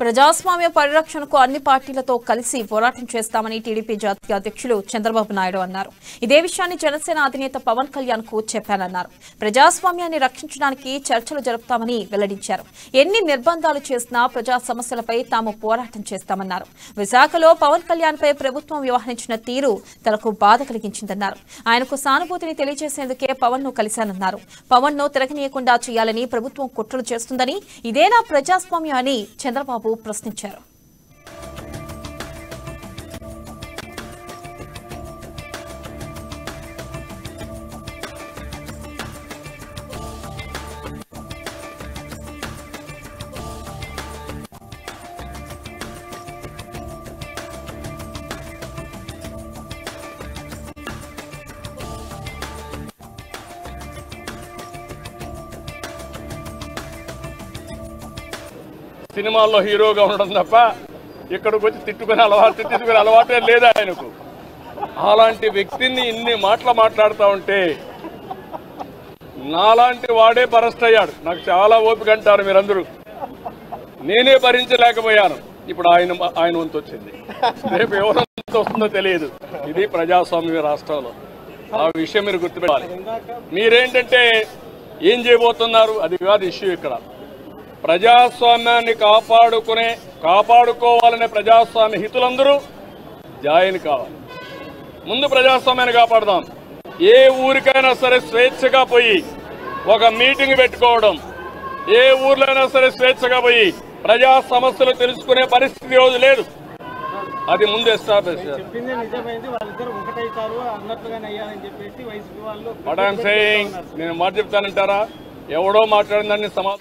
ప్రజాస్వామ్య పరిరక్షణకు అన్ని పార్టీలతో కలిసి పోరాటం చేస్తామని టీడీపీ జాతీయ అధ్యక్షులు చంద్రబాబు నాయుడు అన్నారు. ఇదే విషయాన్ని జనసేన అధినేత పవన్ కళ్యాణ్ కు చెప్పానన్నారు. ప్రజాస్వామ్యాన్ని రక్షించడానికి చర్చలు జరుపుతామని వెల్లడించారు. ఎన్ని నిర్బంధాలు చేసినా ప్రజా సమస్యలపై తాము పోరాటం చేస్తామన్నారు. విశాఖలో పవన్ కళ్యాణ్ పై ప్రభుత్వం వ్యవహరించిన తీరు తనకు బాధ కలిగించిందన్నారు. ఆయనకు సానుభూతిని తెలియజేసేందుకే పవన్ ను కలిశానన్నారు. పవన్ ను తిరగనీయకుండా చేయాలని ప్రభుత్వం కుట్రలు చేస్తుందని, ఇదేనా ప్రజాస్వామ్యం అని చంద్రబాబు ప్రశ్నించారు. సినిమాల్లో హీరోగా ఉండడం తప్ప ఇక్కడికి వచ్చి తిట్టుకునే అలవాటే లేదా ఆయనకు. అలాంటి వ్యక్తిని ఇన్ని మాటలు మాట్లాడుతూ ఉంటే నాలాంటి వాడే బరస్ట్ అయ్యాడు. నాకు చాలా ఓపిక అంటారు మీరందరూ, నేనే భరించలేకపోయాను. ఇప్పుడు ఆయన వంతు వచ్చింది. రేపు ఎవరంత వస్తుందో తెలియదు. ఇది ప్రజాస్వామ్య రాష్ట్రంలో. ఆ విషయం మీరు గుర్తుపెట్టాలి. మీరేంటంటే ఏం చేయబోతున్నారు అది కాదు ఇష్యూ. ఇక్కడ ప్రజాస్వామ్యాన్ని కాపాడుకోవాలనే ప్రజాస్వామ్య హితులందరూ జాయిన్ కావాలి. ముందు ప్రజాస్వామ్యాన్ని కాపాడదాం. ఏ ఊరికైనా సరే స్వేచ్ఛగా పోయి ఒక మీటింగ్ పెట్టుకోవడం, ఏ ఊర్లో అయినా సరే స్వేచ్ఛగా పోయి ప్రజా సమస్యలు తెలుసుకునే పరిస్థితి రోజు లేదు. అది ముందు ఎస్టాబ్లిష్ నేను మాట చెప్తానంటారా? ఎవడో మాట్లాడిందని సమాధానం